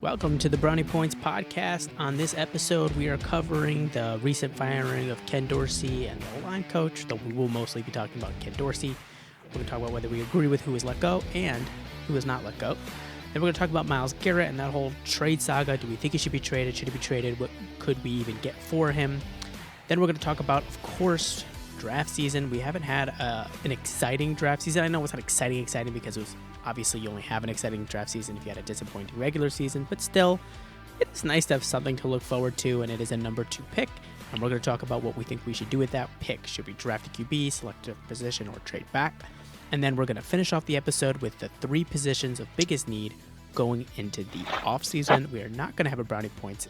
Welcome to the Brownie Points Podcast. On this episode, we are covering the recent firing of Ken Dorsey and the O-line coach, though we will mostly be talking about Ken Dorsey. We're going to talk about whether we agree with who was let go and who was not let go. Then we're going to talk about Myles Garret and that whole trade saga. Do we think he should be traded? Should he be traded? What could we even get for him? Then we're going to talk about, of course, draft season. We haven't had an exciting draft season. I know it's not exciting because it was obviously you only have an exciting draft season if you had a disappointing regular season, but still, it's nice to have something to look forward to, and it is a number 2 pick, and we're going to talk about what we think we should do with that pick. Should we draft a QB, select a position, or trade back? And then we're going to finish off the episode with the 3 positions of biggest need going into the offseason. We are not going to have a Brownie Points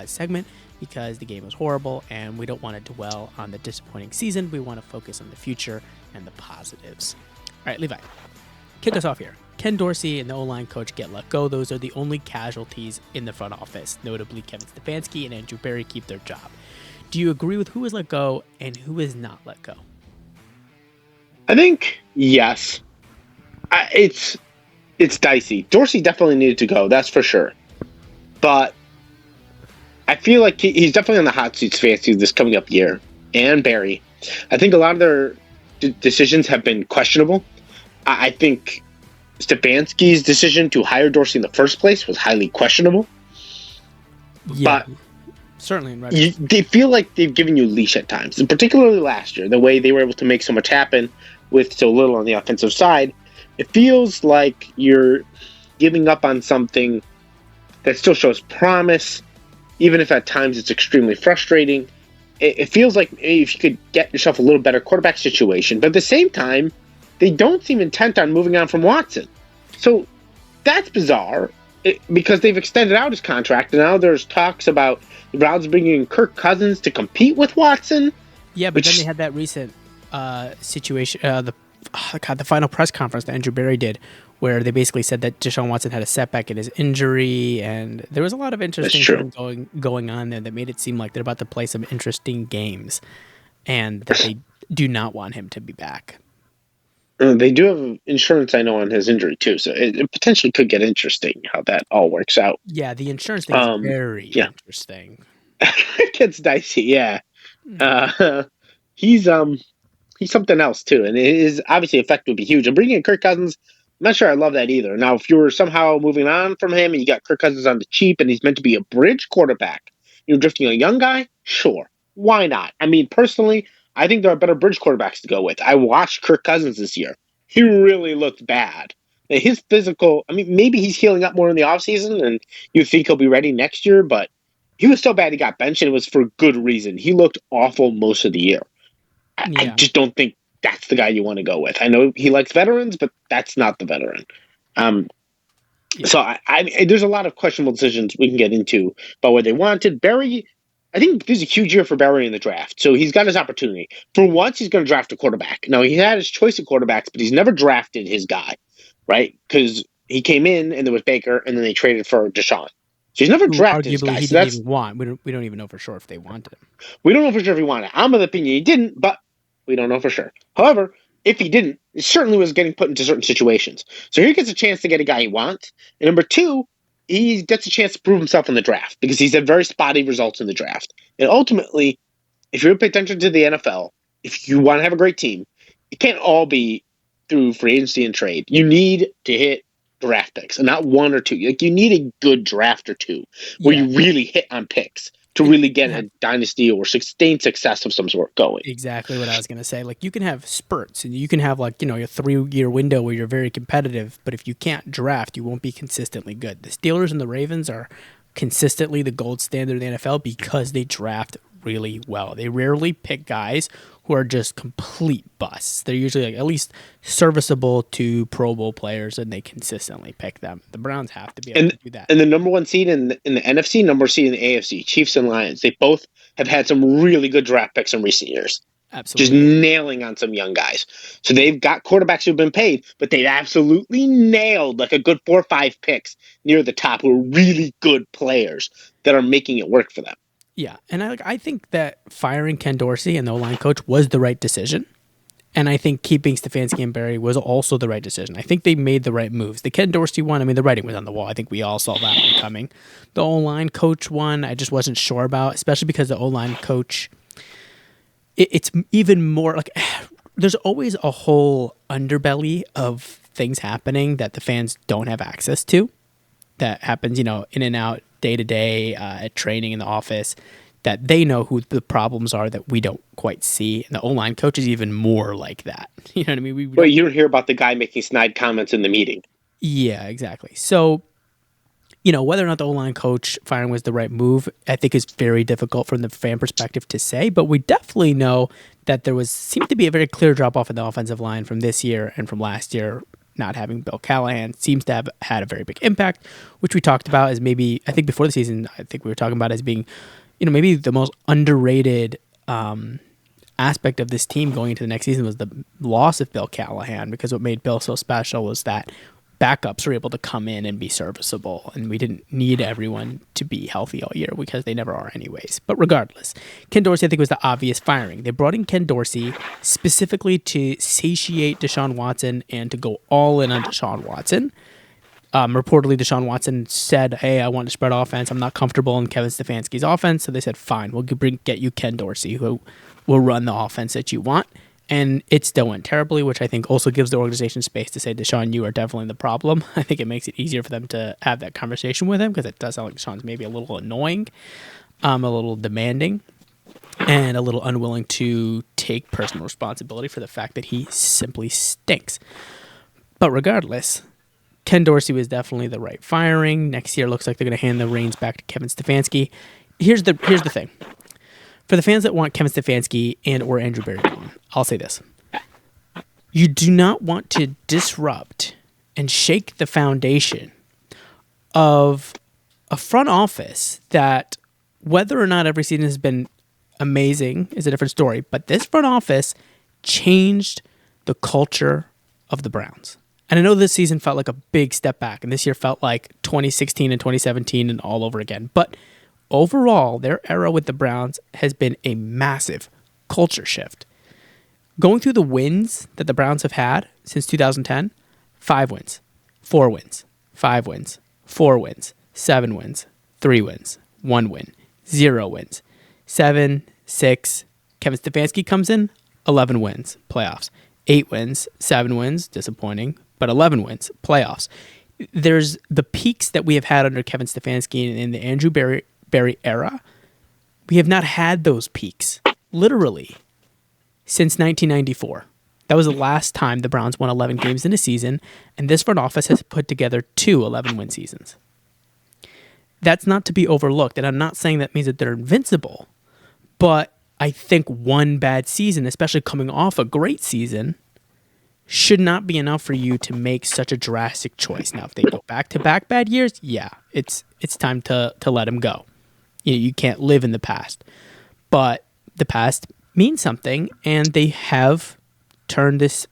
segment because the game was horrible, and we don't want to dwell on the disappointing season. We want to focus on the future and the positives. All right, Levi, kick us off here. Ken Dorsey and the O-line coach get let go. Those are the only casualties in the front office. Notably, Kevin Stefanski and Andrew Berry keep their job. Do you agree with who was let go and who is not let go? I think yes. It's dicey. Dorsey definitely needed to go, that's for sure. But I feel like he's definitely on the hot seat, Stefanski, this coming up year. And Berry. I think a lot of their decisions have been questionable. I think Stefanski's decision to hire Dorsey in the first place was highly questionable. Yeah, but certainly in retrospect. They feel like they've given you a leash at times, and particularly last year, the way they were able to make so much happen with so little on the offensive side. It feels like you're giving up on something that still shows promise, even if at times it's extremely frustrating. It feels like if you could get yourself a little better quarterback situation, but at the same time, they don't seem intent on moving on from Watson. So that's bizarre because they've extended out his contract, and now there's talks about the Browns bringing in Kirk Cousins to compete with Watson. Yeah, but then they had that recent situation, the final press conference that Andrew Berry did, where they basically said that Deshaun Watson had a setback in his injury, and there was a lot of interesting things going on there that made it seem like they're about to play some interesting games, and that they do not want him to be back. They do have insurance, I know, on his injury, too, so it potentially could get interesting how that all works out. Yeah, the insurance thing is very interesting. It gets dicey, yeah. He's something else, too, and his obviously effect would be huge. And bringing in Kirk Cousins, I'm not sure I love that either. Now, if you were somehow moving on from him and you got Kirk Cousins on the cheap and he's meant to be a bridge quarterback, you're drifting a young guy, sure. Why not? I mean, personally, I think there are better bridge quarterbacks to go with. I watched Kirk Cousins this year. He really looked bad. His physical, I mean, maybe he's healing up more in the offseason and you think he'll be ready next year, but he was so bad he got benched, and it was for good reason. He looked awful most of the year. I just don't think that's the guy you want to go with. I know he likes veterans, but that's not the veteran. So there's a lot of questionable decisions we can get into about what they wanted. Berry, I think this is a huge year for Berry in the draft. So he's got his opportunity. For once, he's going to draft a quarterback. Now, he had his choice of quarterbacks, but he's never drafted his guy, right? Because he came in, and there was Baker, and then they traded for Deshaun. So he's never drafted his guy. He didn't even want. We don't even know for sure if they wanted him. We don't know for sure if he wanted. I'm of the opinion he didn't, but we don't know for sure. However, if he didn't, it certainly was getting put into certain situations. So here he gets a chance to get a guy he wants. And number 2, he gets a chance to prove himself in the draft because he's had very spotty results in the draft. And ultimately, if you're going to pay attention to the NFL, if you want to have a great team, it can't all be through free agency and trade. You need to hit draft picks, and not 1 or 2. Like, you need a good draft or 2 where you really hit on picks to really get a dynasty or sustained success of some sort going. Exactly what I was going to say. Like, you can have spurts, and you can have, like, your 3-year window where you're very competitive, but if you can't draft, you won't be consistently good. The Steelers and the Ravens are consistently the gold standard in the NFL because they draft really well. They rarely pick guys who are just complete busts. They're usually like at least serviceable to Pro Bowl players, and they consistently pick them. The Browns have to be able to do that. And the number 1 seed in the NFC, number seed in the AFC, Chiefs and Lions, they both have had some really good draft picks in recent years. Absolutely. Just nailing on some young guys. So they've got quarterbacks who've been paid, but they've absolutely nailed like a good 4 or 5 picks near the top who are really good players that are making it work for them. Yeah, and I think that firing Ken Dorsey and the O-line coach was the right decision. And I think keeping Stefanski and Barry was also the right decision. I think they made the right moves. The Ken Dorsey one, I mean, the writing was on the wall. I think we all saw that one coming. The O-line coach one, I just wasn't sure about, especially because the O-line coach, it's even more like there's always a whole underbelly of things happening that the fans don't have access to. That happens, in and out, day to day, at training in the office, that they know who the problems are that we don't quite see. And the O-line coach is even more like that. You know what I mean? But you don't hear about the guy making snide comments in the meeting. Yeah, exactly. So, whether or not the O-line coach firing was the right move, I think is very difficult from the fan perspective to say. But we definitely know that seemed to be a very clear drop-off in the offensive line from this year and from last year. Not having Bill Callahan seems to have had a very big impact, which we talked about as maybe, I think before the season, I think we were talking about as being maybe the most underrated aspect of this team going into the next season was the loss of Bill Callahan, because what made Bill so special was that backups were able to come in and be serviceable, and we didn't need everyone to be healthy all year because they never are anyways. But regardless, Ken Dorsey, I think, was the obvious firing. They brought in Ken Dorsey specifically to satiate Deshaun Watson and to go all in on Deshaun Watson. Reportedly, Deshaun Watson said, "Hey, I want to spread offense. I'm not comfortable in Kevin Stefanski's offense." So they said, "Fine, we'll get you Ken Dorsey, who will run the offense that you want." And it still went terribly, which I think also gives the organization space to say, "Deshaun, you are definitely the problem." I think it makes it easier for them to have that conversation with him, because it does sound like Deshaun's maybe a little annoying, a little demanding, and a little unwilling to take personal responsibility for the fact that he simply stinks. But regardless, Ken Dorsey was definitely the right firing. Next year looks like they're going to hand the reins back to Kevin Stefanski. Here's the thing. For the fans that want Kevin Stefanski and or Andrew Berry gone, I'll say this. You do not want to disrupt and shake the foundation of a front office that, whether or not every season has been amazing is a different story, but this front office changed the culture of the Browns. And I know this season felt like a big step back, and this year felt like 2016 and 2017 and all over again. But overall, their era with the Browns has been a massive culture shift. Going through the wins that the Browns have had since 2010, 5 wins, 4 wins, 5 wins, 4 wins, 7 wins, 3 wins, 1 win, 0 wins, 7, 6. Kevin Stefanski comes in, 11 wins, playoffs. 8 wins, 7 wins, disappointing, but 11 wins, playoffs. There's the peaks that we have had under Kevin Stefanski in the Andrew Berry era. We have not had those peaks, literally, since 1994. That was the last time the Browns won 11 games in a season, and this front office has put together 2 11-win seasons. That's not to be overlooked, and I'm not saying that means that they're invincible, but I think one bad season, especially coming off a great season, should not be enough for you to make such a drastic choice. Now, if they go back-to-back bad years, yeah, it's time to let them go. You can't live in the past. But the past means something, and they have turned this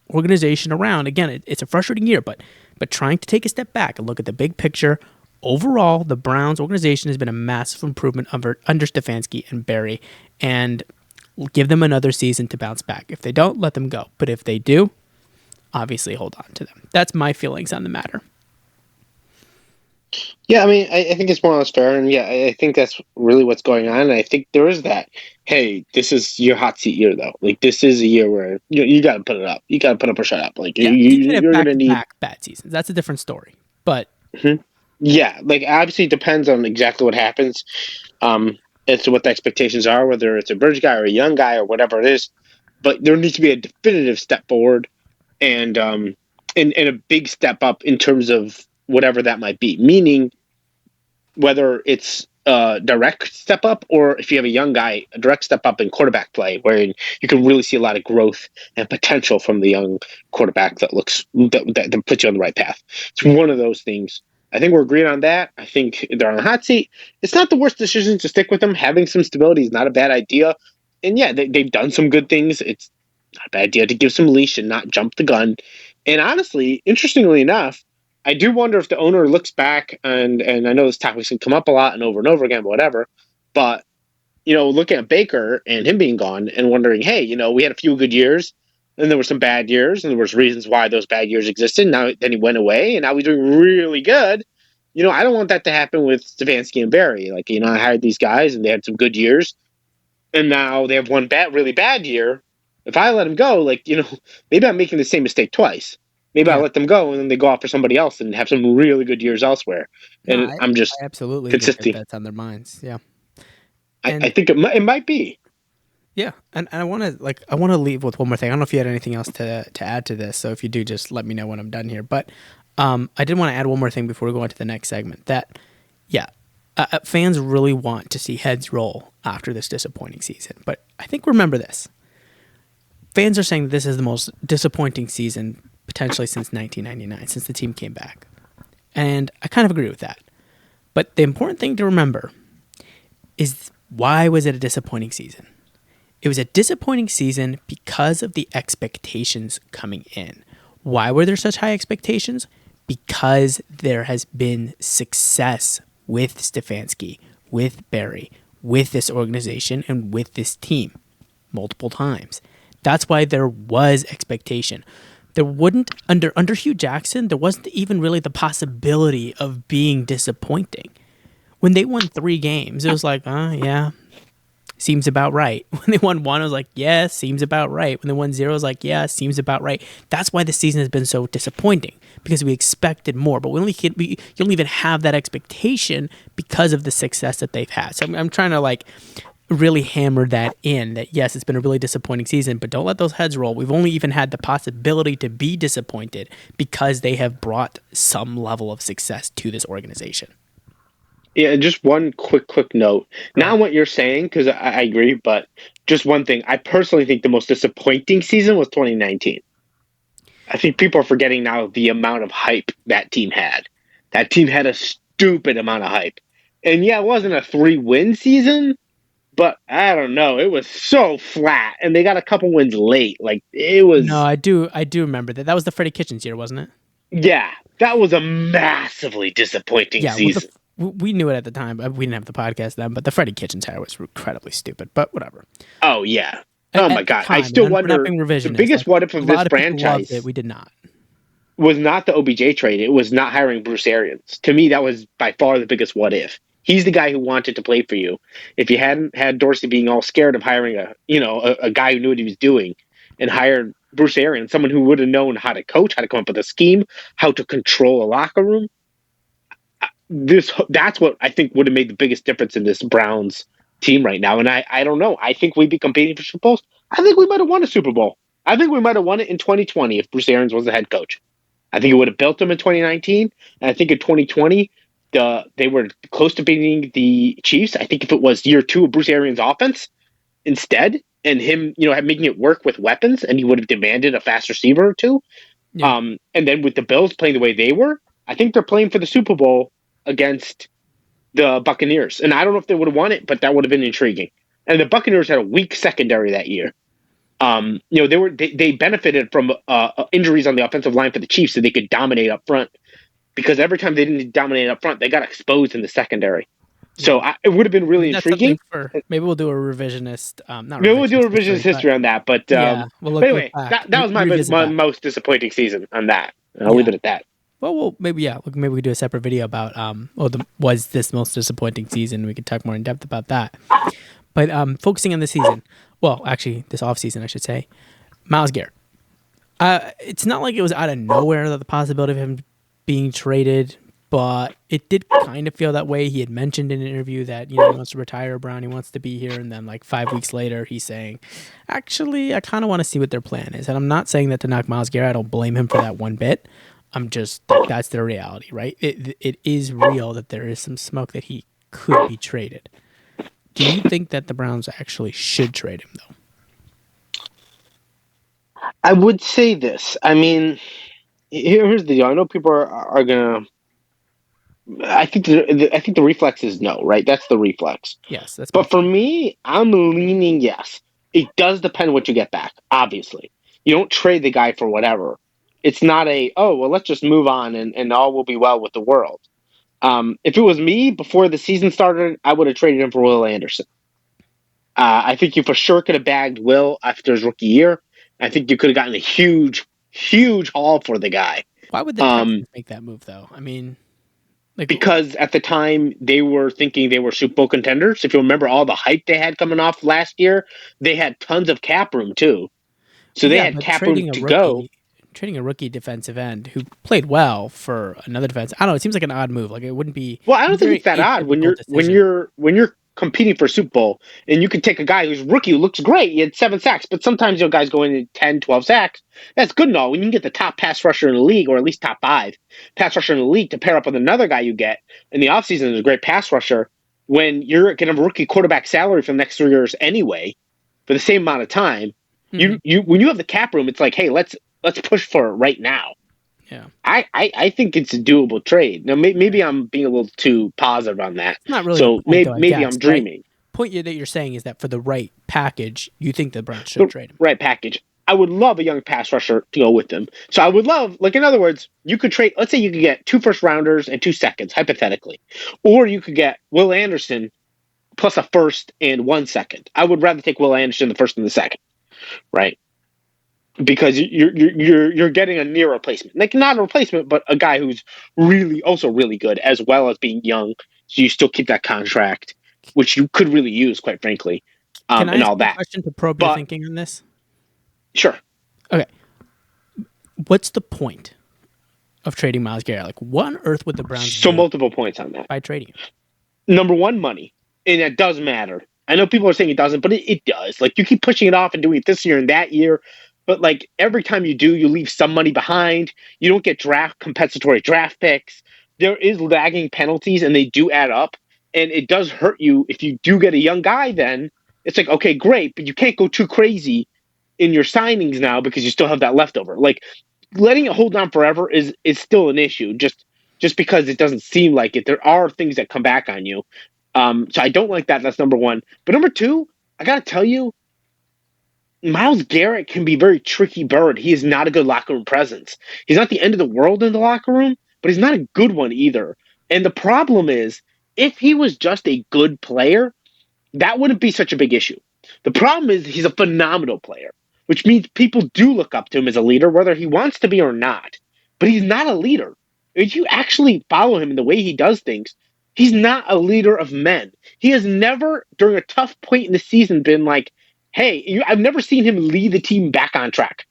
organization around. Again, it's a frustrating year, but trying to take a step back and look at the big picture, overall, the Browns organization has been a massive improvement under Stefanski and Berry, and give them another season to bounce back. If they don't, let them go. But if they do, obviously hold on to them. That's my feelings on the matter. Yeah, I mean, I think it's more or less fair, and yeah, I think that's really what's going on. And I think there is that. Hey, this is your hot seat year, though. Like, this is a year where you got to put it up. You got to put up or shut up. Like, yeah, you're going to need bad seasons. That's a different story. But yeah, like obviously it depends on exactly what happens, as to what the expectations are, whether it's a bridge guy or a young guy or whatever it is. But there needs to be a definitive step forward, and a big step up in terms of whatever that might be. Meaning, whether it's a direct step up, or if you have a young guy, a direct step up in quarterback play, where you can really see a lot of growth and potential from the young quarterback that puts you on the right path. It's one of those things. I think we're agreed on that. I think they're on the hot seat. It's not the worst decision to stick with them. Having some stability is not a bad idea. And yeah, they've done some good things. It's not a bad idea to give some leash and not jump the gun. And honestly, interestingly enough, I do wonder if the owner looks back, and I know this topic can come up a lot and over again, whatever. But, looking at Baker and him being gone and wondering, hey, we had a few good years. and there were some bad years, and there was reasons why those bad years existed. Now, then he went away, and now he's doing really good. I don't want that to happen with Stefanski and Barry. Like, I hired these guys, and they had some good years, and now they have one really bad year. If I let them go, like, maybe I'm making the same mistake twice. Maybe I Yeah. let them go, and then they go off for somebody else and have some really good years elsewhere. No, And I'm I just absolutely think that consistent. that's on their minds. Yeah. I think it might be. Yeah, and I want to leave with one more thing. I don't know if you had anything else to add to this. So if you do, just let me know when I'm done here. But I did want to add one more thing before we go on to the next segment. That fans really want to see heads roll after this disappointing season. But I think remember this: fans are saying that this is the most disappointing season potentially since 1999, since the team came back, and I kind of agree with that. But the important thing to remember is, why was it a disappointing season? It was a disappointing season because of the expectations coming in. Why were there such high expectations? Because there has been success with Stefanski, with Barry, with this organization, and with this team multiple times. That's why there was expectation. There wouldn't, under Hugh Jackson, there wasn't even really the possibility of being disappointing. When they won 3 games, it was like, yeah, seems about right. When they won 1, I was like, yeah, seems about right. When they won 0, I was like, yeah, seems about right. That's why the season has been so disappointing, because we expected more, but you don't even have that expectation because of the success that they've had. So I'm trying to really hammer that in, that yes, it's been a really disappointing season, but don't let those heads roll. We've only even had the possibility to be disappointed because they have brought some level of success to this organization. Yeah, just one quick note. Not what you're saying, because I agree, but just one thing. I personally think the most disappointing season was 2019. I think people are forgetting now the amount of hype that team had. That team had a stupid amount of hype. And yeah, it wasn't a 3-win season, but I don't know. It was so flat, and they got a couple wins late. Like, it No, was. I do remember that. That was the Freddie Kitchens year, wasn't it? Yeah, that was a massively disappointing Yeah, well, season. we knew it at the time. We didn't have the podcast then, but the Freddie Kitchens hire was incredibly stupid. But whatever. Oh, yeah. At Oh, my the God. I time, still and we're not wonder, being the revisionist. biggest what if A of this lot of people loved it. franchise We did not. was not the OBJ trade. It was not hiring Bruce Arians. To me, that was by far the biggest what if. He's the guy who wanted to play for you. If you hadn't had Dorsey being all scared of hiring a guy who knew what he was doing, and hired Bruce Arians, someone who would have known how to coach, how to come up with a scheme, how to control a locker room, that's what I think would have made the biggest difference in this Browns team right now. And I don't know. I think we'd be competing for Super Bowls. I think we might have won a Super Bowl. I think we might have won it in 2020 if Bruce Arians was the head coach. I think it would have built them in 2019, and I think in 2020 they were close to beating the Chiefs. I think if it was year 2 of Bruce Arians' offense instead, and him making it work with weapons, and he would have demanded a fast receiver or two. Yeah. And then with the Bills playing the way they were, I think they're playing for the Super Bowl against the Buccaneers. And I don't know if they would have won it, but that would have been intriguing. And the Buccaneers had a weak secondary that year. They benefited from injuries on the offensive line for the Chiefs, so they could dominate up front. Because every time they didn't dominate up front, they got exposed in the secondary. So it would have been really That's intriguing. something maybe we'll do a revisionist. Not Maybe we'll do a revisionist history, history on that. But we'll but anyway, back, that was my most disappointing season on that. I'll leave it at that. Well, maybe we do a separate video about was this most disappointing season? We could talk more in depth about that. But focusing on this season, well, actually this off season, I should say, Myles Garret. It's not like it was out of nowhere that the possibility of him being traded, but it did kind of feel that way. He had mentioned in an interview that he wants to retire. Brownie wants to be here, and then 5 weeks later, he's saying, "Actually, I kind of want to see what their plan is." And I'm not saying that to knock Myles Garret. I don't blame him for that one bit. I'm just that's their reality, right? It is real that there is some smoke that he could be traded. Do you think that the Browns actually should trade him, though? I would say this. I mean, here's the deal. I know people are gonna. I think the reflex is no, right? That's the reflex. Yes, that's. But for me, I'm leaning yes. It does depend what you get back. Obviously, you don't trade the guy for whatever. It's not let's just move on and all will be well with the world. If it was me before the season started, I would have traded him for Will Anderson. I think you for sure could have bagged Will after his rookie year. I think you could have gotten a huge, huge haul for the guy. Why would the Texans make that move, though? I mean, like, Because at the time they were thinking they were Super Bowl contenders. If you remember all the hype they had coming off last year, they had tons of cap room too. So they yeah, had but cap room to go. trading a rookie defensive end who played well for another defense. I don't know. It seems like an odd move. Like, it wouldn't be. Well, I don't think Very it's that odd when atypical decision. you're competing for a Super Bowl and you can take a guy who's rookie who looks great. He had 7 sacks, but sometimes guys go in at 10, 12 sacks. That's good and all. When you can get the top pass rusher in the league, or at least top 5 pass rusher in the league to pair up with another guy you get in the offseason is a great pass rusher, when you're getting a rookie quarterback salary for the next 3 years anyway, for the same amount of time, you when you have the cap room, it's like, hey, let's push for it right now. Yeah, I think it's a doable trade. Now, maybe I'm being a little too positive on that. it's not really. So The point, though, I maybe guess, I'm dreaming. Right? Point that you're saying is that for the right package, you think the Browns should trade him. Right package. I would love a young pass rusher to go with them. So I would love, like, in other words, you could trade. Let's say you could get 2 first-rounders and 2 seconds, hypothetically, or you could get Will Anderson plus a first and 1 second. I would rather take Will Anderson the first and the second, right? Because you're getting a near replacement, like not a replacement, but a guy who's also really good, as well as being young. So you still keep that contract, which you could really use, quite frankly, Can I and ask all you a that. question to probe your thinking on this? Sure. Okay. What's the point of trading Myles Garrett? Like, what on earth would the Browns do multiple points on that. by trading him? Number one, money, and it does matter. I know people are saying it doesn't, but it does. Like, you keep pushing it off and doing it this year and that year. But, like, every time you do, you leave some money behind. You don't get compensatory draft picks. There is lagging penalties, and they do add up. And it does hurt you if you do get a young guy then. It's like, okay, great, but you can't go too crazy in your signings now because you still have that leftover. Like, letting it hold on forever is still an issue, just because it doesn't seem like it. There are things that come back on you. So I don't like that. That's number one. But number two, I got to tell you, Myles Garrett can be a very tricky bird. He is not a good locker room presence. He's not the end of the world in the locker room, but he's not a good one either. And the problem is, if he was just a good player, that wouldn't be such a big issue. The problem is he's a phenomenal player, which means people do look up to him as a leader, whether he wants to be or not. But he's not a leader. If you actually follow him in the way he does things, he's not a leader of men. He has never, during a tough point in the season, been like, hey, I've never seen him lead the team back on track.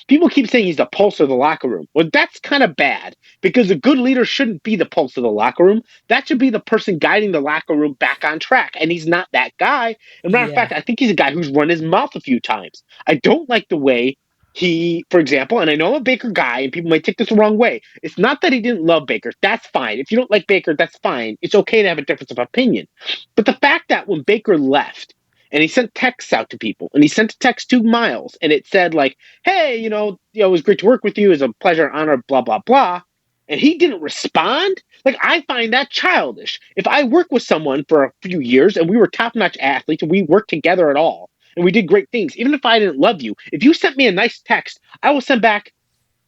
People keep saying he's the pulse of the locker room. Well, that's kind of bad because a good leader shouldn't be the pulse of the locker room. That should be the person guiding the locker room back on track. And he's not that guy. And matter of fact, I think he's a guy who's run his mouth a few times. I don't like the way he, for example, and I know I'm a Baker guy and people might take this the wrong way. It's not that he didn't love Baker. That's fine. If you don't like Baker, that's fine. It's okay to have a difference of opinion. But the fact that when Baker left, and he sent texts out to people, and he sent a text to Myles, and it said like, hey, it was great to work with you. It was a pleasure, honor, blah, blah, blah. And he didn't respond. Like, I find that childish. If I work with someone for a few years and we were top-notch athletes and we worked together at all and we did great things, even if I didn't love you, if you sent me a nice text, I will send back,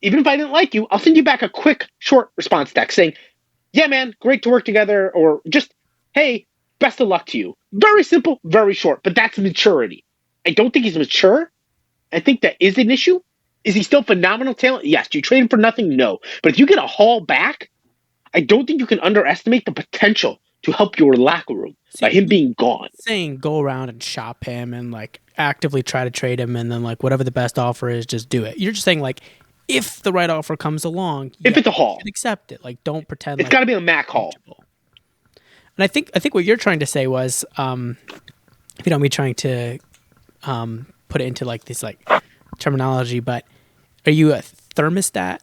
even if I didn't like you, I'll send you back a quick, short response text saying, yeah, man, great to work together, or just, hey, best of luck to you. Very simple, very short, but that's maturity. I don't think he's mature. I think that is an issue. Is he still phenomenal talent? Yes. Do you trade him for nothing? No. But if you get a haul back, I don't think you can underestimate the potential to help your locker room by him being gone. Saying go around and shop him and like actively try to trade him and then like whatever the best offer is, just do it. You're just saying like if the right offer comes along, if it's a haul, accept it. Like don't pretend it's got to be a Mac haul. And I think what you're trying to say was, if you don't be trying to put it into like this like terminology, but are you a thermostat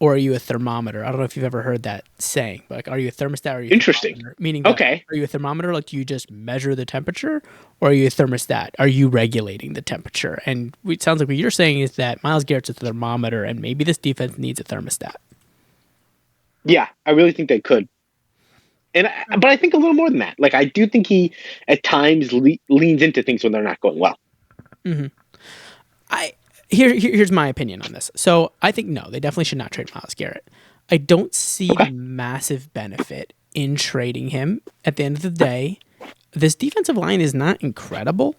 or are you a thermometer? I don't know if you've ever heard that saying, but like, are you a thermostat or are you interesting? Meaning, okay, are you a thermometer? Like, do you just measure the temperature, or are you a thermostat? Are you regulating the temperature? And it sounds like what you're saying is that Myles Garrett's a thermometer, and maybe this defense needs a thermostat. Yeah, I really think they could. But I think a little more than that. Like, I do think he, at times, leans into things when they're not going well. Mm-hmm. Here's my opinion on this. So I think, no, they definitely should not trade Myles Garrett. I don't see the massive benefit in trading him. At the end of the day, this defensive line is not incredible.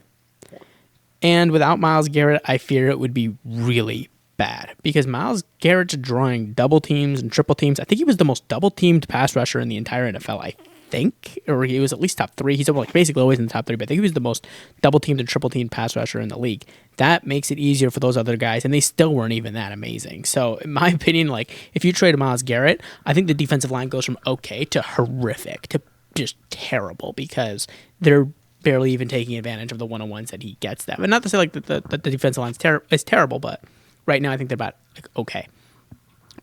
And without Myles Garrett, I fear it would be really bad because Myles Garrett's drawing double teams and triple teams. I think he was the most double teamed pass rusher in the entire NFL, I think, or he was at least top 3. He's like basically always in the top 3, but I think he was the most double teamed and triple teamed pass rusher in the league. That makes it easier for those other guys, and they still weren't even that amazing. So in my opinion, like if you trade Myles Garrett, I think the defensive line goes from okay to horrific to just terrible because they're barely even taking advantage of the one-on-ones that he gets them. And not to say like the defensive line is terrible, but right now I think they're about like okay.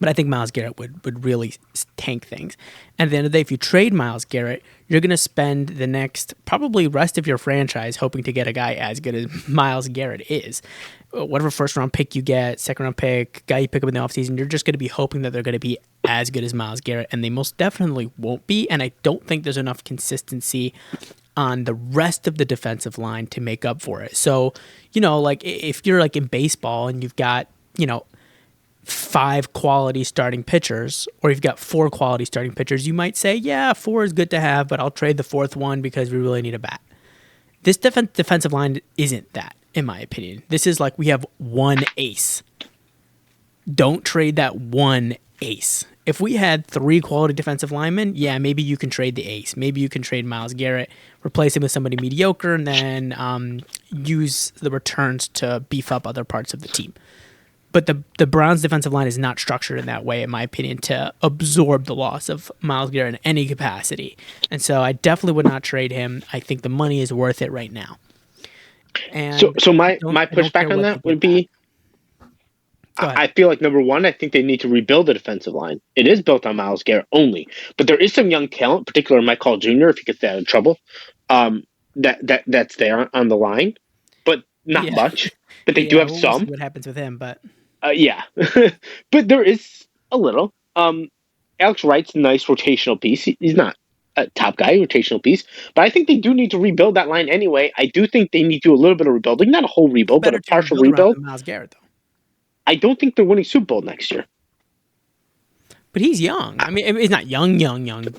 But I think Myles Garrett would really tank things. And at the end of the day, if you trade Myles Garrett, you're going to spend the next probably rest of your franchise hoping to get a guy as good as Myles Garrett is. Whatever first-round pick you get, second-round pick, guy you pick up in the offseason, you're just going to be hoping that they're going to be as good as Myles Garrett, and they most definitely won't be. And I don't think there's enough consistency on the rest of the defensive line to make up for it. So, like if you're like in baseball and you've got, 5 quality starting pitchers, or you've got 4 quality starting pitchers, you might say, yeah, 4 is good to have, but I'll trade the 4th one because we really need a bat. This defensive line isn't that, in my opinion. This is like we have one ace. Don't trade that one ace. If we had 3 quality defensive linemen, yeah, maybe you can trade the ace. Maybe you can trade Myles Garrett, replace him with somebody mediocre, and then use the returns to beef up other parts of the team. But the Browns' defensive line is not structured in that way, in my opinion, to absorb the loss of Myles Garrett in any capacity. And so I definitely would not trade him. I think the money is worth it right now. And so my pushback on that would be, I feel like, number one, I think they need to rebuild the defensive line. It is built on Myles Garrett only. But there is some young talent, particularly Mike Hall Jr., if he gets out of trouble, that's there on the line. But not much. But they do have some. We'll see what happens with him, but... yeah. But there is a little. Alex Wright's a nice rotational piece. He's not a top guy, rotational piece. But I think they do need to rebuild that line anyway. I do think they need to do a little bit of rebuilding. Not a whole rebuild, but a partial rebuild. Myles Garrett, though. I don't think they're winning Super Bowl next year. But he's young. I mean, he's not young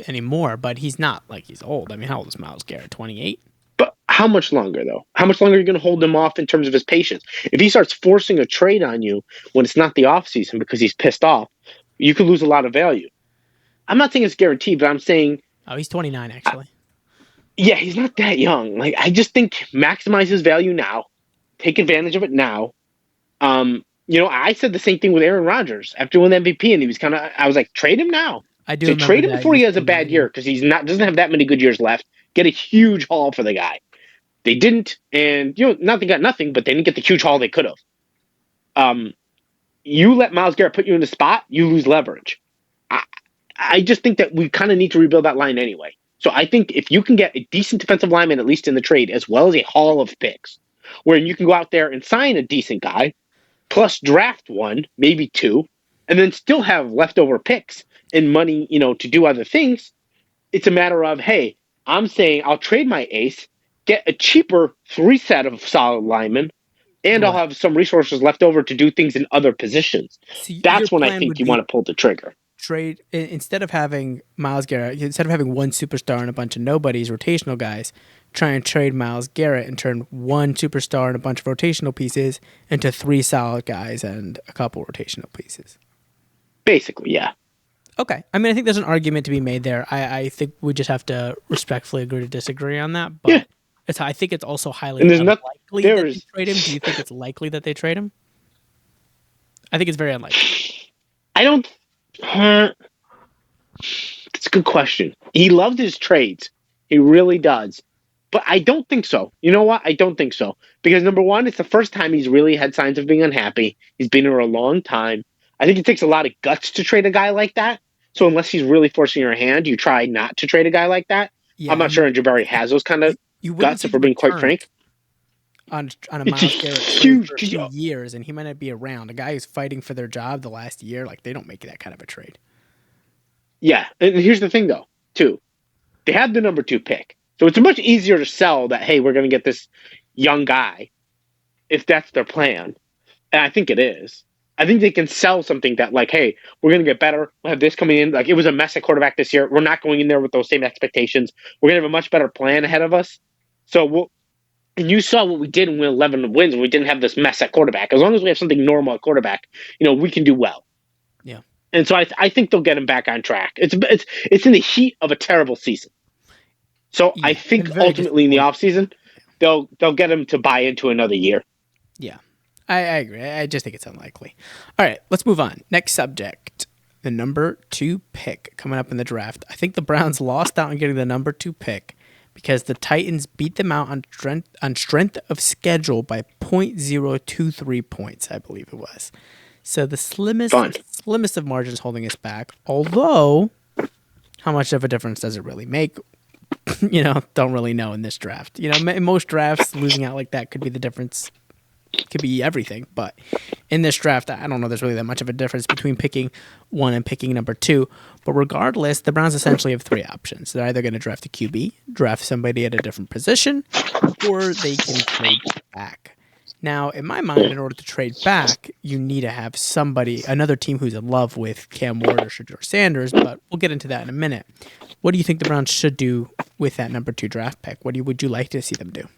anymore, but he's not like he's old. I mean, how old is Myles Garrett? 28? But how much longer, though? How much longer are you going to hold him off in terms of his patience? If he starts forcing a trade on you when it's not the offseason because he's pissed off, you could lose a lot of value. I'm not saying it's guaranteed, but I'm saying... Oh, he's 29, actually. Yeah, he's not that young. Like, I just think maximize his value now. Take advantage of it now. I said the same thing with Aaron Rodgers after he won the MVP, and he was I was like, trade him now. I do. So trade him before he has a bad year because doesn't have that many good years left. Get a huge haul for the guy. They didn't, and nothing got nothing, but they didn't get the huge haul they could have. You let Myles Garrett put you in the spot, you lose leverage. I just think that we kind of need to rebuild that line anyway. So I think if you can get a decent defensive lineman, at least in the trade, as well as a haul of picks, where you can go out there and sign a decent guy, plus draft one, maybe 2, and then still have leftover picks and money, to do other things. It's a matter of, hey, I'm saying I'll trade my ace, get a cheaper 3 set of solid linemen, and I'll have some resources left over to do things in other positions. So that's when I think you want to pull the trigger. Trade instead of having Myles Garrett, instead of having one superstar and a bunch of nobodies, rotational guys, try and trade Myles Garrett and turn one superstar and a bunch of rotational pieces into 3 solid guys and a couple rotational pieces. Basically, yeah. Okay. I mean, I think there's an argument to be made there. I think we just have to respectfully agree to disagree on that. But I think it's also highly unlikely that they trade him. Do you think it's likely that they trade him? I think it's very unlikely. I don't... It's a good question. He loved his trades. He really does. But I don't think so. You know what? I don't think so. Because number one, it's the first time he's really had signs of being unhappy. He's been here a long time. I think it takes a lot of guts to trade a guy like that. So unless he's really forcing your hand, you try not to trade a guy like that. Yeah, I'm not sure Andrew Barry has those kind of guts, if we're being quite frank. On a Myles Garrett huge for a few years, and he might not be around. A guy who's fighting for their job the last year, like they don't make that kind of a trade. Yeah, and here's the thing, though, too. They have the number 2 pick. So it's much easier to sell that, hey, we're going to get this young guy, if that's their plan. And I think it is. I think they can sell something that, like, hey, we're going to get better. We'll have this coming in. Like, it was a mess at quarterback this year. We're not going in there with those same expectations. We're going to have a much better plan ahead of us. So And you saw what we did when we 11 wins when we didn't have this mess at quarterback. As long as we have something normal at quarterback, we can do well. Yeah. And so I think they'll get him back on track. It's in the heat of a terrible season. So I Yeah. think Been very ultimately in the disappointing. offseason, they'll get him to buy into another year. Yeah. I agree. I just think it's unlikely. All right, let's move on. Next subject. The number 2 pick coming up in the draft. I think the Browns lost out on getting the number 2 pick because the Titans beat them out on strength of schedule by 0.023 points, I believe it was. So the slimmest of margins holding us back. Although, how much of a difference does it really make? Don't really know in this draft. In most drafts, losing out like that could be the difference. Could be everything, but in this draft, I don't know there's really that much of a difference between picking 1 and picking number 2. But regardless, the Browns essentially have 3 options. They're either going to draft a QB, draft somebody at a different position, or they can trade back. Now, in my mind, in order to trade back, you need to have another team who's in love with Cam Ward or Shedeur Sanders, but we'll get into that in a minute. What do you think the Browns should do with that number 2 draft pick? What would you like to see them do?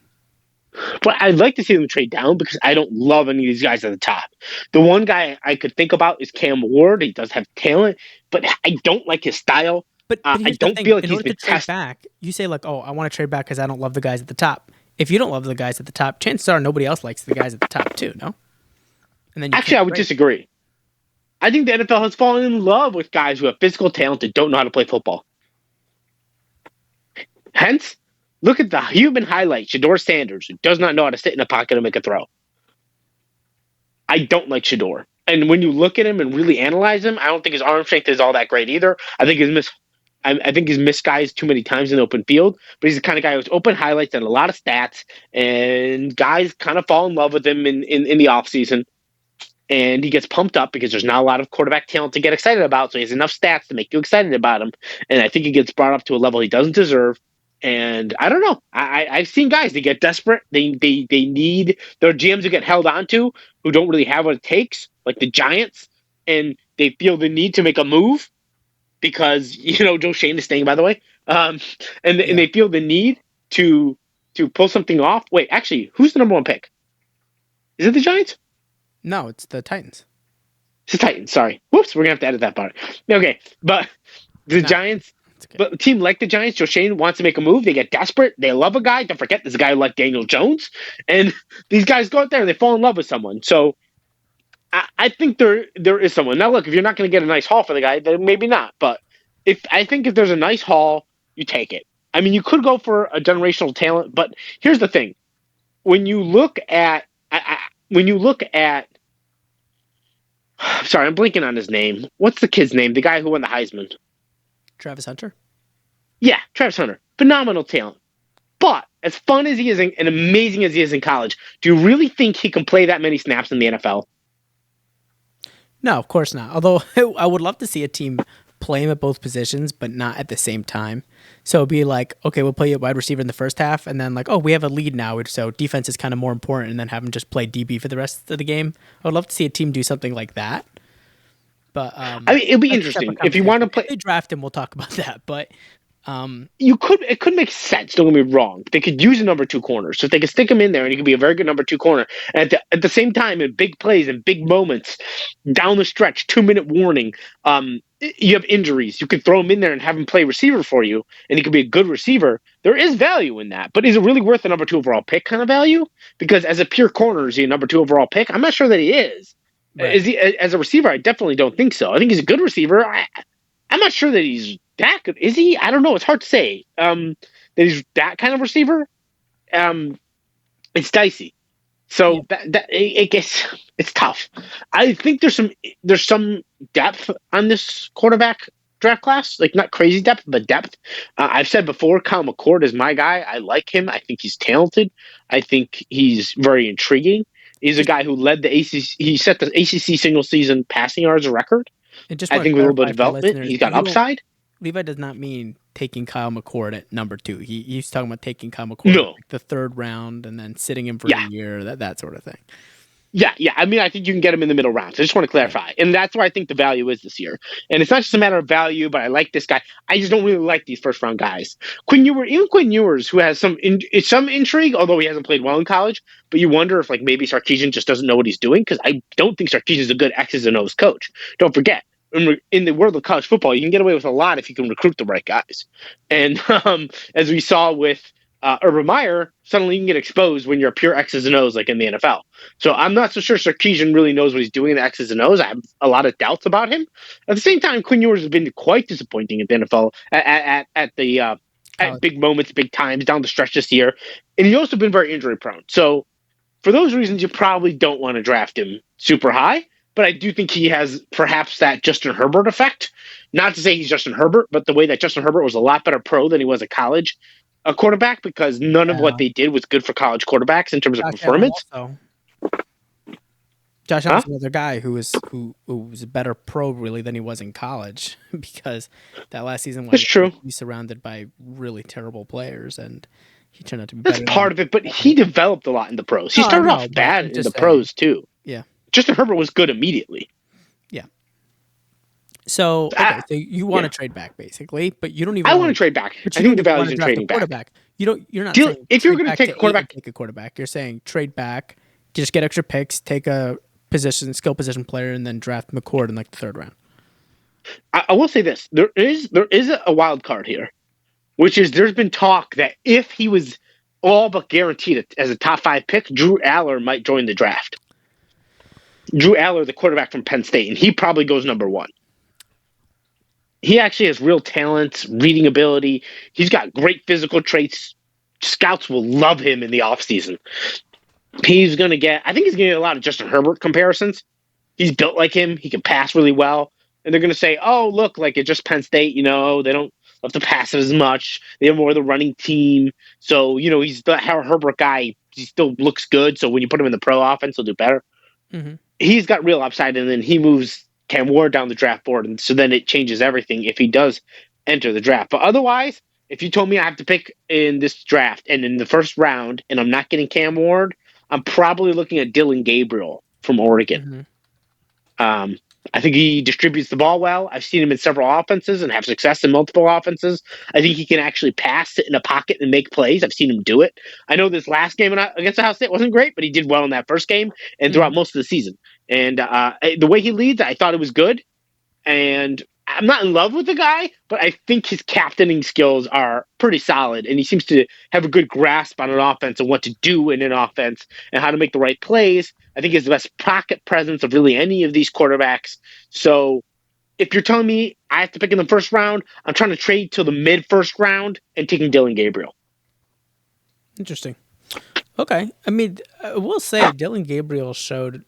But I'd like to see them trade down because I don't love any of these guys at the top. The one guy I could think about is Cam Ward. He does have talent, but I don't like his style. But I here's don't the thing. feel like In he's order to been trade tested. back, you say like, "Oh, I want to trade back because I don't love the guys at the top." If you don't love the guys at the top, chances are nobody else likes the guys at the top too. No. And then Actually, I would disagree. I think the NFL has fallen in love with guys who have physical talent that don't know how to play football. Hence, look at the human highlight, Shedeur Sanders, who does not know how to sit in a pocket and make a throw. I don't like Shedeur. And when you look at him and really analyze him, I don't think his arm strength is all that great either. I think he's missed guys too many times in the open field, but he's the kind of guy who's open highlights and a lot of stats, and guys kind of fall in love with him in the offseason. And he gets pumped up because there's not a lot of quarterback talent to get excited about, so he has enough stats to make you excited about him. And I think he gets brought up to a level he doesn't deserve. And I don't know. I've seen guys that get desperate. They need their GMs to get held onto who don't really have what it takes, like the Giants, and they feel the need to make a move because Joe Shane is staying, by the way, and they feel the need to pull something off. Wait, actually, who's the number 1 pick? Is it the Giants? No, it's the Titans. It's the Titans. Sorry. Whoops, we're gonna have to edit that part. Okay, but the Giants. Okay. But a team like the Giants, Joe Shane wants to make a move. They get desperate. They love a guy. Don't forget this guy like Daniel Jones. And these guys go out there and they fall in love with someone. So I think there is someone. Now, look, if you're not going to get a nice haul for the guy, then maybe not. But if there's a nice haul, you take it. I mean, you could go for a generational talent. But here's the thing: when you look at sorry, I'm blinking on his name. What's the kid's name? The guy who won the Heisman. Travis Hunter? Yeah, Travis Hunter. Phenomenal talent. But as fun as he is and amazing as he is in college, do you really think he can play that many snaps in the NFL? No, of course not. Although I would love to see a team play him at both positions, but not at the same time. So it'd be like, okay, we'll play you at wide receiver in the first half, and then like, oh, we have a lead now, so defense is kind of more important, and then have him just play DB for the rest of the game. I would love to see a team do something like that. But I mean, it'll be interesting if you want to play. If they draft him, we'll talk about that. But it could make sense. Don't get me wrong. They could use a number 2 corner, so if they could stick him in there, and he could be a very good number 2 corner. And at the same time, in big plays and big moments down the stretch, 2-minute warning. You have injuries. You could throw him in there and have him play receiver for you, and he could be a good receiver. There is value in that, but is it really worth a number 2 overall pick kind of value? Because as a pure corner, is he a number 2 overall pick? I'm not sure that he is. Right. Is he as a receiver? I definitely don't think so. I think he's a good receiver. I'm not sure that he's that good. Is he? I don't know. It's hard to say. That he's that kind of receiver. It's dicey. So it gets it's tough. I think there's some depth on this quarterback draft class, like not crazy depth, but depth. I've said before, Kyle McCord is my guy. I like him. I think he's talented. I think he's very intriguing. He's a guy who led the ACC. He set the ACC single season passing yards record. And just I think with a little bit of development, he's got upside. Levi does not mean taking Kyle McCord at number 2. He's talking about taking Kyle McCord like the 3rd round and then sitting him for a year, that sort of thing. Yeah. I mean, I think you can get him in the middle rounds. I just want to clarify. And that's where I think the value is this year. And it's not just a matter of value, but I like this guy. I just don't really like these first round guys. Quinn Ewers, who has some intrigue, although he hasn't played well in college, but you wonder if like maybe Sarkisian just doesn't know what he's doing, because I don't think Sarkisian is a good X's and O's coach. Don't forget, in the world of college football, you can get away with a lot if you can recruit the right guys. And as we saw with Urban Meyer, suddenly you can get exposed when you're a pure X's and O's like in the NFL. So I'm not so sure Sarkisian really knows what he's doing in the X's and O's. I have a lot of doubts about him. At the same time, Quinn Ewers has been quite disappointing at the NFL at big moments, big times down the stretch this year, and he's also been very injury prone. So for those reasons, you probably don't want to draft him super high. But I do think he has perhaps that Justin Herbert effect. Not to say he's Justin Herbert, but the way that Justin Herbert was a lot better pro than he was a college quarterback, because none of what they did was good for college quarterbacks in terms of performance. Josh Allen's another guy who was a better pro really than he was in college, because that last season was true. He was surrounded by really terrible players, and he turned out to be better. That's part of it, but he developed a lot in the pros. He started off bad in the pros too. Yeah. Justin Herbert was good immediately. Yeah. So, so you want to trade back basically, but you don't even. I want to trade back. I think the value is in trading back. You're not saying if you're going to take a quarterback, take a quarterback. You're saying trade back, just get extra picks, take a skill position player, and then draft McCord in like the third round. I will say this: there is a wild card here, which is there's been talk that if he was all but guaranteed as a top 5 pick, Drew Aller might join the draft. Drew Aller, the quarterback from Penn State, and he probably goes number 1. He actually has real talent, reading ability. He's got great physical traits. Scouts will love him in the offseason. I think he's going to get a lot of Justin Herbert comparisons. He's built like him. He can pass really well. And they're going to say, oh, look, like it's just Penn State, they don't love to pass as much. They have more of the running team. So, he's the Herbert guy. He still looks good. So when you put him in the pro offense, he'll do better. Mm-hmm. He's got real upside, and then he moves Cam Ward down the draft board, and so then it changes everything if he does enter the draft. But otherwise, if you told me I have to pick in this draft and in the first round, and I'm not getting Cam Ward, I'm probably looking at Dylan Gabriel from Oregon. Mm-hmm. I think he distributes the ball well. I've seen him in several offenses and have success in multiple offenses. I think he can actually pass, sit in a pocket, and make plays. I've seen him do it. I know this last game against Ohio State wasn't great, but he did well in that first game and throughout most of the season. And the way he leads, I thought it was good. And I'm not in love with the guy, but I think his captaining skills are pretty solid. And he seems to have a good grasp on an offense and what to do in an offense and how to make the right plays. I think he has the best pocket presence of really any of these quarterbacks. So if you're telling me I have to pick in the first round, I'm trying to trade till the mid-first round and taking Dylan Gabriel. Interesting. Okay. I mean, I will say Dylan Gabriel showed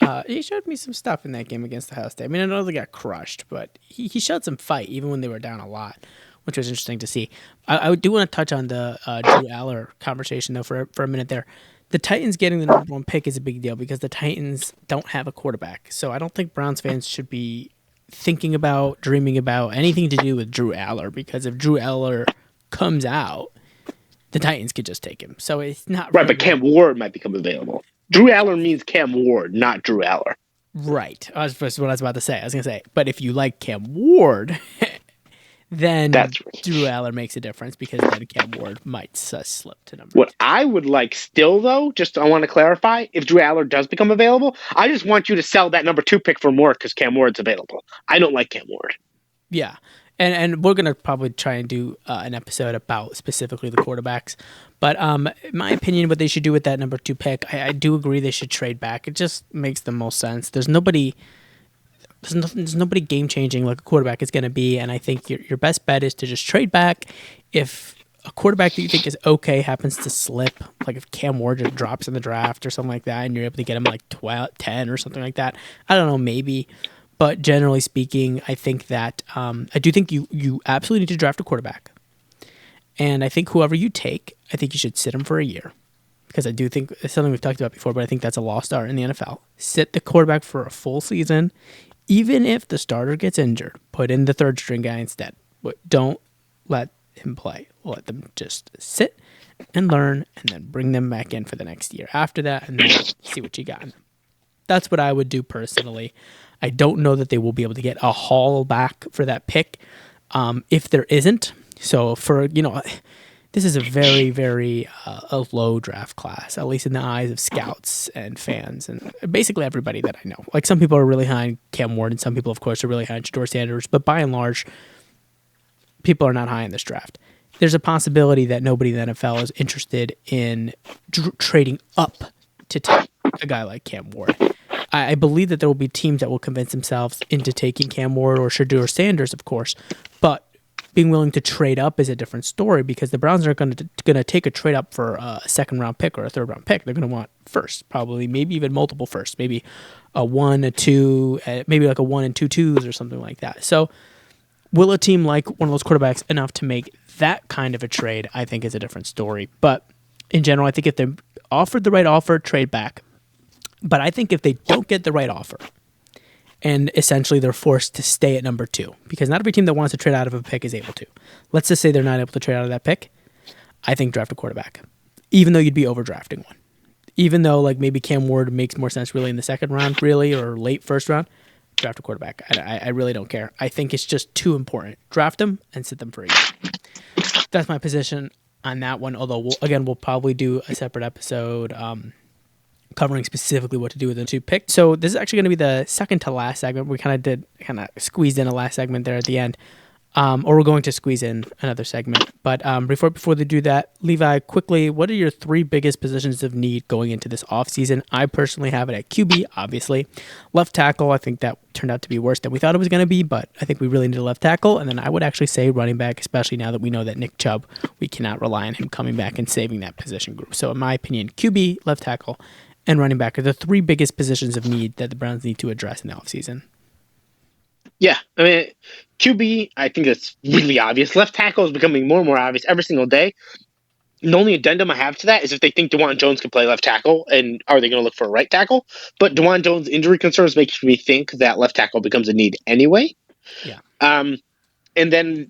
me some stuff in that game against Ohio State. I mean, I know they got crushed, but he showed some fight even when they were down a lot, which was interesting to see. I do want to touch on the Drew Aller conversation, though, for a minute there. The Titans getting the number 1 pick is a big deal because the Titans don't have a quarterback. So I don't think Browns fans should be thinking about, dreaming about anything to do with Drew Aller, because if Drew Aller comes out, the Titans could just take him. So it's not right, but Cam Ward might become available. Drew Aller means Cam Ward, not Drew Aller. Right. That's what I was about to say. I was going to say, but if you like Cam Ward, then Drew Aller makes a difference, because then Cam Ward might slip to number 2. What I would like still, though, I want to clarify, if Drew Aller does become available, I just want you to sell that number 2 pick for more because Cam Ward's available. I don't like Cam Ward. Yeah. And we're going to probably try and do an episode about specifically the quarterbacks. But in my opinion, what they should do with that number 2 pick, I do agree they should trade back. It just makes the most sense. There's nobody game changing like a quarterback is going to be. And I think your best bet is to just trade back. If a quarterback that you think is okay happens to slip, like if Cam Ward just drops in the draft or something like that, and you're able to get him like 10 or something like that, I don't know, maybe. But generally speaking, I think that I do think you absolutely need to draft a quarterback. And I think whoever you take, I think you should sit him for a year. Because I do think it's something we've talked about before, but I think that's a lost art in the NFL. Sit the quarterback for a full season. Even if the starter gets injured, put in the third string guy instead. But don't let him play. Let them just sit and learn, and then bring them back in for the next year after that, and then see what you got. That's what I would do personally. I don't know that they will be able to get a haul back for that pick if there isn't. So this is a very, very a low draft class, at least in the eyes of scouts and fans and basically everybody that I know. Like, some people are really high on Cam Ward, and some people, of course, are really high on Shador Sanders. But by and large, people are not high in this draft. There's a possibility that nobody in the NFL is interested in trading up to take a guy like Cam Ward. I believe that there will be teams that will convince themselves into taking Cam Ward or Shador Sanders, of course, but being willing to trade up is a different story, because the Browns aren't going to take a trade up for a second-round pick or a third-round pick. They're going to want first, probably, maybe even multiple firsts, maybe a 1, a 2, maybe like a 1 and 2 twos or something like that. So will a team like one of those quarterbacks enough to make that kind of a trade, I think, is a different story. But in general, I think if they're offered the right offer, trade back. But I think if they don't get the right offer, and essentially they're forced to stay at number 2, because not every team that wants to trade out of a pick is able to. Let's just say they're not able to trade out of that pick. I think draft a quarterback, even though you'd be overdrafting one. Even though, like, maybe Cam Ward makes more sense really in the second round, really, or late first round, draft a quarterback. I really don't care. I think it's just too important. Draft them and sit them for a year. That's my position on that one, although, we'll probably do a separate episode covering specifically what to do with the 2 picks. So this is actually going to be the second to last segment. We kind of squeezed in a last segment there at the end, or we're going to squeeze in another segment. But before they do that, Levi, quickly, what are your 3 biggest positions of need going into this offseason? I personally have it at QB, obviously. Left tackle, I think that turned out to be worse than we thought it was going to be, but I think we really need a left tackle. And then I would actually say running back, especially now that we know that Nick Chubb, we cannot rely on him coming back and saving that position group. So in my opinion, QB, left tackle, and running back are the 3 biggest positions of need that the Browns need to address in the offseason. Yeah, I mean, QB, I think that's really obvious. Left tackle is becoming more and more obvious every single day. The only addendum I have to that is if they think DeJuan Jones can play left tackle, and are they going to look for a right tackle? But DeJuan Jones' injury concerns make me think that left tackle becomes a need anyway. Yeah. And then,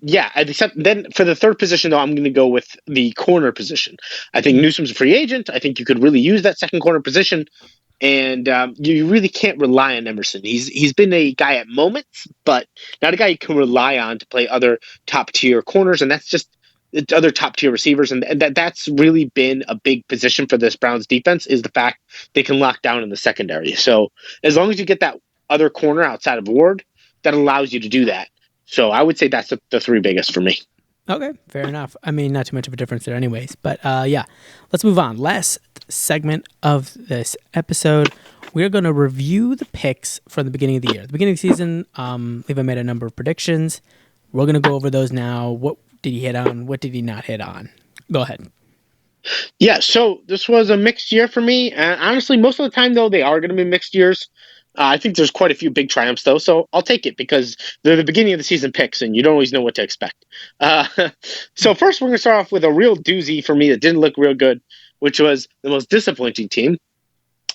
then for the third position, though, I'm going to go with the corner position. I think Newsom's a free agent. I think you could really use that second corner position. And you really can't rely on Emerson. He's been a guy at moments, but not a guy you can rely on to play other top-tier corners, and that's just other top-tier receivers. And that's really been a big position for this Browns defense, is the fact they can lock down in the secondary. So as long as you get that other corner outside of Ward, that allows you to do that. So I would say that's the 3 biggest for me. Okay, fair enough. I mean, not too much of a difference there anyways. But let's move on. Last segment of this episode, we're going to review the picks from the beginning of the year. At the beginning of the season, Levi made a number of predictions. We're going to go over those now. What did he hit on? What did he not hit on? Go ahead. Yeah, so this was a mixed year for me. Honestly, most of the time, though, they are going to be mixed years. I think there's quite a few big triumphs, though, so I'll take it because they're the beginning of the season picks, and you don't always know what to expect. So first, we're going to start off with a real doozy for me that didn't look real good, which was the most disappointing team.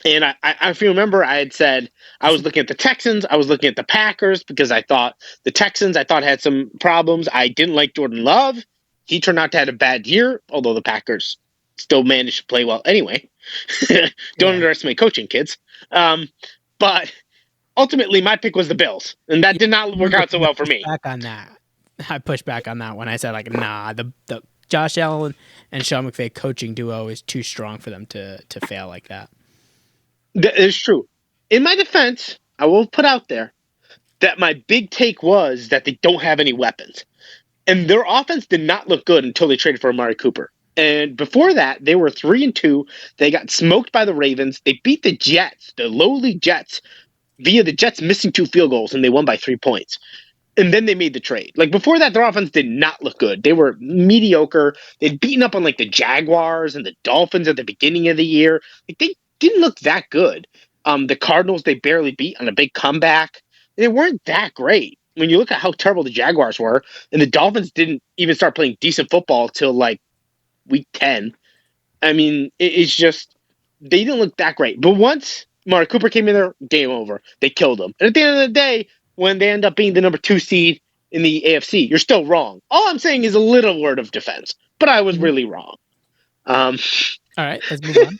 And if you remember, I had said I was looking at the Texans, I was looking at the Packers, because I thought the Texans, had some problems. I didn't like Jordan Love. He turned out to have a bad year, although the Packers still managed to play well anyway. Don't underestimate coaching, kids. But ultimately, my pick was the Bills, and that did not work out so well for me. I pushed back on that when I said, the Josh Allen and Sean McVay coaching duo is too strong for them to fail like that. That is true. In my defense, I will put out there that my big take was that they don't have any weapons. And their offense did not look good until they traded for Amari Cooper. And before that, they were 3-2. They got smoked by the Ravens. They beat the Jets, the lowly Jets, via the Jets missing 2 field goals, and they won by 3 points. And then they made the trade. Before that, their offense did not look good. They were mediocre. They'd beaten up on the Jaguars and the Dolphins at the beginning of the year. They didn't look that good. The Cardinals, they barely beat on a big comeback. They weren't that great. When you look at how terrible the Jaguars were, and the Dolphins didn't even start playing decent football till week 10. I mean, it's just, they didn't look that great. But once Mark Cooper came in there, game over. They killed him. And at the end of the day, when they end up being the number 2 seed in the AFC, you're still wrong. All I'm saying is a little word of defense, but I was really wrong. All right, let's move on.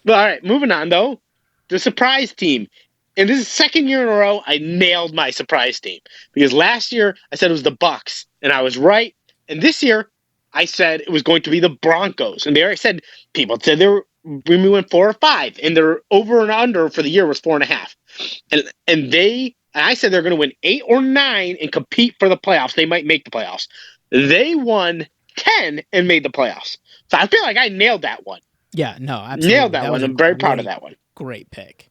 All right, moving on, though. The surprise team. And this is the second year in a row I nailed my surprise team. Because last year I said it was the Bucks, and I was right. And this year I said it was going to be the Broncos. And there I said, people said we went 4 or 5, and their over and under for the year was 4.5. And I said they're going to win 8 or 9 and compete for the playoffs. They might make the playoffs. They won 10 and made the playoffs. So I feel like I nailed that one. Yeah, no, absolutely. Nailed that one. I'm very proud of that one. Great pick.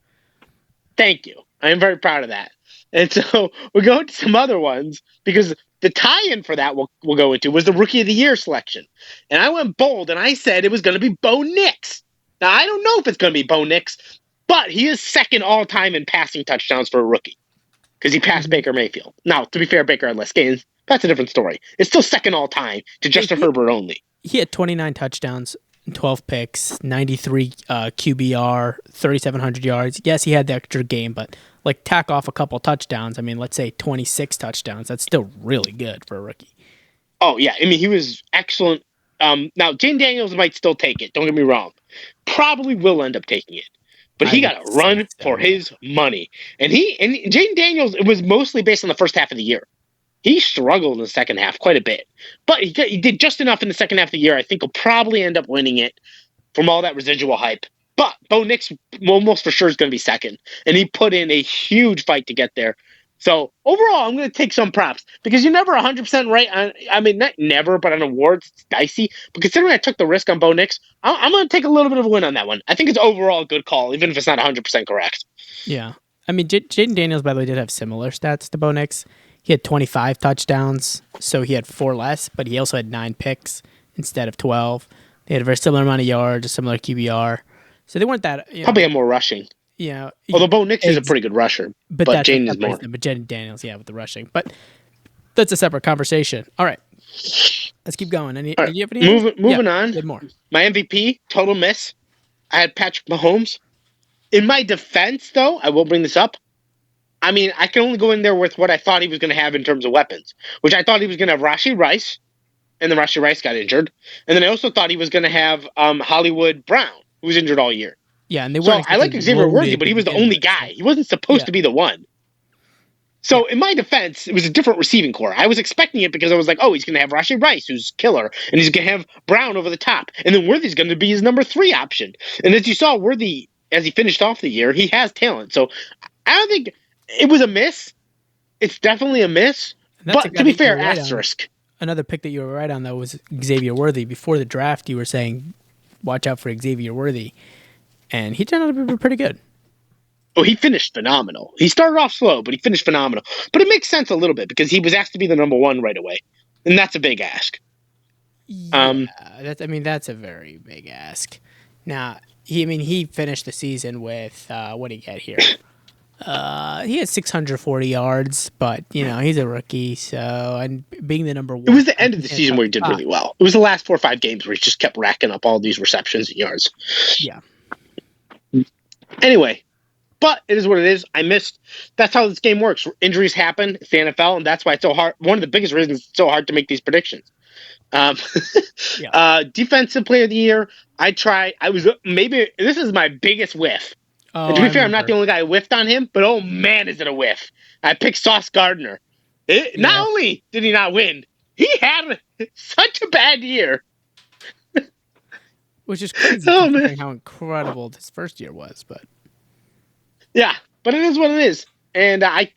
Thank you. I am very proud of that. And so we'll go into some other ones because the tie-in for that we'll go into was the Rookie of the Year selection. And I went bold and I said it was going to be Bo Nix. Now, I don't know if it's going to be Bo Nix, but he is second all-time in passing touchdowns for a rookie because he passed Baker Mayfield. Now, to be fair, Baker had less games. That's a different story. It's still second all-time to Justin Herbert only. He had 29 touchdowns, 12 picks, 93 QBR, 3,700 yards. Yes, he had the extra game, but like tack off a couple touchdowns. I mean, let's say 26 touchdowns. That's still really good for a rookie. Oh, yeah. I mean, he was excellent. Now, Jane Daniels might still take it. Don't get me wrong. Probably will end up taking it. But he got to run for his money. And Jane Daniels, it was mostly based on the first half of the year. He struggled in the second half quite a bit. But he did just enough in the second half of the year. I think he'll probably end up winning it from all that residual hype. But Bo Nix almost for sure is going to be second. And he put in a huge fight to get there. So overall, I'm going to take some props because you're never 100% right on. I mean, not never, but on awards, it's dicey. But considering I took the risk on Bo Nix, I'm going to take a little bit of a win on that one. I think it's overall a good call, even if it's not 100% correct. Yeah. I mean, Jaden Daniels, by the way, did have similar stats to Bo Nix. He had 25 touchdowns, so he had 4 less, but he also had 9 picks instead of 12. They had a very similar amount of yards, a similar QBR. So they weren't that... Probably had more rushing. Yeah. Although Bo Nix is a pretty good rusher, but Jaden is more. But Jaden Daniels, yeah, with the rushing. But that's a separate conversation. All right. Let's keep going. Do you have any? Moving on. More. My MVP, total miss. I had Patrick Mahomes. In my defense, though, I will bring this up. I mean, I can only go in there with what I thought he was going to have in terms of weapons, which I thought he was going to have Rashee Rice, and then Rashee Rice got injured. And then I also thought he was going to have Hollywood Brown, who was injured all year. Yeah, and they were. So I like Xavier Worthy, but he was the only guy. He wasn't supposed to be the one. So in my defense, it was a different receiving core. I was expecting it because I was like, oh, he's going to have Rashee Rice, who's killer, and he's going to have Brown over the top. And then Worthy's going to be his number 3 option. And as you saw, Worthy, as he finished off the year, he has talent. So I don't think it was a miss. It's definitely a miss. But to be fair, asterisk. Another pick that you were right on, though, was Xavier Worthy. Before the draft, you were saying, watch out for Xavier Worthy. And he turned out to be pretty good. Oh, he finished phenomenal. He started off slow, but he finished phenomenal. But it makes sense a little bit because he was asked to be the number 1 right away. And that's a big ask. Yeah, that's a very big ask. Now, he finished the season with, what did he get here? He had 640 yards, but, he's a rookie, so, and being the number 1. It was the end of the season where he did really well. It was the last 4 or 5 games where he just kept racking up all these receptions and yards. Yeah. Anyway, but it is what it is. I missed. That's how this game works. Injuries happen. It's the NFL, and that's why it's so hard. One of the biggest reasons it's so hard to make these predictions. Defensive player of the year. Maybe this is my biggest whiff. Oh, and to be fair, I'm not the only guy who whiffed on him, but oh man, is it a whiff. I picked Sauce Gardner. Not only did he not win, he had such a bad year. Which is crazy considering how incredible this first year was, but yeah, but it is what it is, and I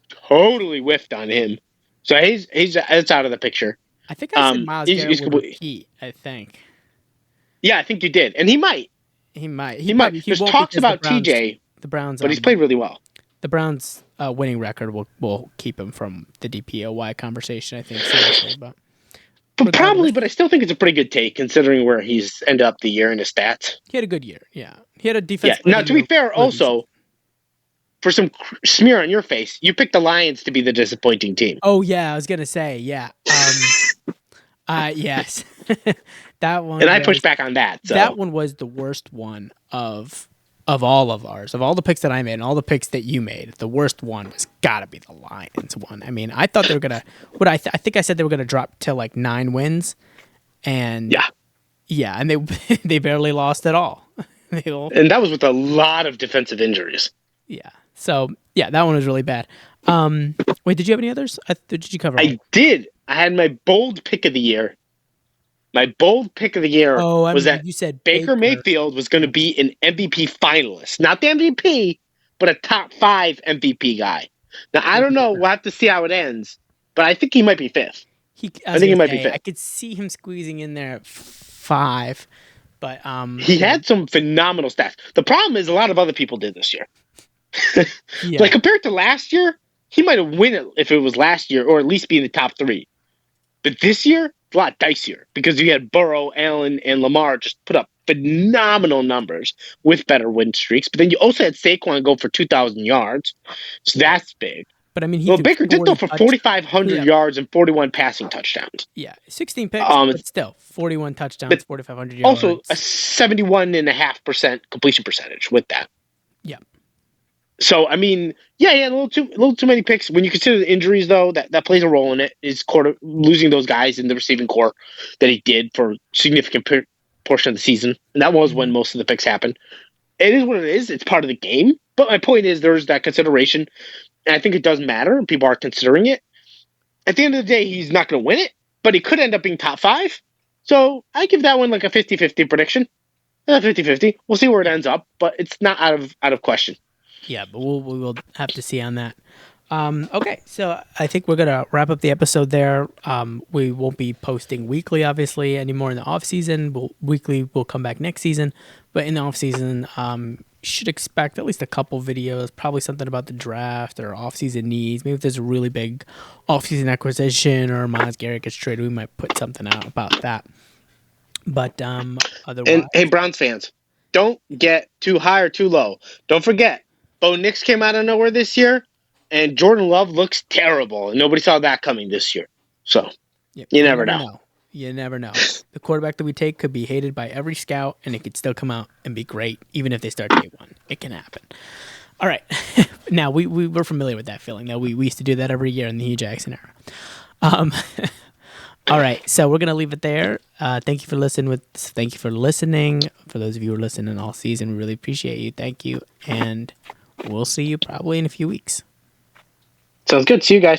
totally whiffed on him, so it's out of the picture. I think I said Myles Garrett would repeat. I think. Yeah, I think you did, and he might. He might. There's talks about TJ, the Browns, but he's played really well. The Browns' winning record will keep him from the DPOY conversation. I think seriously, but probably. But I still think it's a pretty good take considering where he's ended up the year in his stats. He had a good year. Yeah, he had a defense. Yeah. Now, to be fair, also for some smear on your face, you picked the Lions to be the disappointing team. Oh yeah, I was gonna say yes. That one. And I pushed back on that. So. That one was the worst one of of all of ours, of all the picks that I made and all the picks that you made, the worst one was got to be the Lions one. I mean, I thought they were gonna. I think I said they were gonna drop to like 9 wins, and and they they barely lost at all. And that was with a lot of defensive injuries. Yeah. So yeah, that one was really bad. Wait, did you have any others? Did you cover? I did. I had my bold pick of the year. My bold pick of the year was that you said Baker Mayfield was going to be an MVP finalist. Not the MVP, but a top 5 MVP guy. Now, I don't know. We'll have to see how it ends, but I think he might be 5th. I think he might be 5th. I could see him squeezing in there at 5, but he had some phenomenal stats. The problem is a lot of other people did this year. Like compared to last year, he might have won it if it was last year, or at least be in the top 3. But this year, it's a lot dicier because you had Burrow, Allen, and Lamar just put up phenomenal numbers with better win streaks. But then you also had Saquon go for 2,000 yards, so that's big. But I mean, Baker did throw for 4,500 yards and 41 passing touchdowns. Yeah, 16 picks, but still 41 touchdowns, 4,500 yards. Also a 71.5% completion percentage with that. Yeah. So I mean, yeah, a little too many picks. When you consider the injuries, though, that plays a role in it. Is losing those guys in the receiving core that he did for a significant portion of the season, and that was when most of the picks happened. It is what it is. It's part of the game. But my point is, there's that consideration, and I think it does matter. And people are considering it. At the end of the day, he's not going to win it, but he could end up being top 5. So I give that one like a 50-50 prediction. 50-50. We'll see where it ends up, but it's not out of question. Yeah, but we will have to see on that. Okay, so I think we're going to wrap up the episode there. We won't be posting weekly, obviously, anymore in the off-season. Weekly will come back next season. But in the off-season, you should expect at least a couple videos, probably something about the draft or off-season needs. Maybe if there's a really big off-season acquisition or Myles Garret gets traded, we might put something out about that. But otherwise... And hey, Browns fans, don't get too high or too low. Don't forget, Bo Nix came out of nowhere this year, and Jordan Love looks terrible, and nobody saw that coming this year. So, you never know. You never know. The quarterback that we take could be hated by every scout, and it could still come out and be great, even if they start day 1. It can happen. All right. Now, we're familiar with that feeling. Now, we used to do that every year in the Hugh Jackson era. All right, so we're gonna leave it there. Thank you for listening. For those of you who are listening all season, we really appreciate you. Thank you, and we'll see you probably in a few weeks. Sounds good. See you guys.